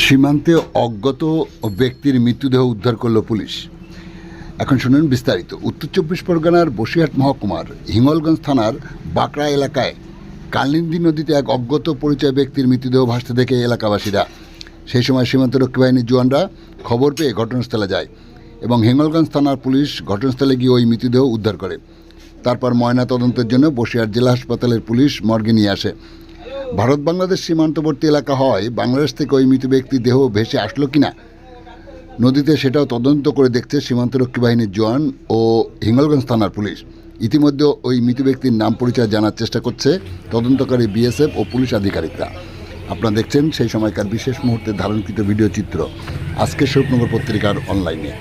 সীমান্তে অজ্ঞাত ব্যক্তির মৃতদেহ উদ্ধার করল পুলিশ। এখন শুনুন বিস্তারিত। উত্তর চব্বিশ পরগনার বসিরহাট মহকুমার হিঙ্গলগঞ্জ থানার বাঁকড়া এলাকায় কালিন্দী নদীতে এক অজ্ঞাত পরিচয় ব্যক্তির মৃতদেহ ভাসতে দেখে এলাকাবাসীরা। সেই সময় সীমান্তরক্ষী বাহিনীর জওয়ানরা খবর পেয়ে ঘটনাস্থলে যায় এবং হিঙ্গলগঞ্জ থানার পুলিশ ঘটনাস্থলে গিয়ে ওই মৃতদেহ উদ্ধার করে। তারপর ময়নাতদন্তের জন্য বসিরহাট জেলা হাসপাতালের পুলিশ মর্গে নিয়ে আসে। ভারত বাংলাদেশ সীমান্তবর্তী এলাকা হয় বাংলাদেশ থেকে ওই মৃত ব্যক্তির দেহ ভেসে আসলো কিনা নদীতে সেটাও তদন্ত করে দেখছে সীমান্তরক্ষী বাহিনীর জওয়ান ও হিঙ্গলগঞ্জ থানার পুলিশ। ইতিমধ্যে ওই মৃত ব্যক্তির নাম পরিচয় জানার চেষ্টা করছে তদন্তকারী বিএসএফ ও পুলিশ আধিকারিকরা। আপনারা দেখছেন সেই সময়কার বিশেষ মুহূর্তে ধারণকৃত ভিডিও চিত্র আজকের স্বরূপনগর পত্রিকার অনলাইনে।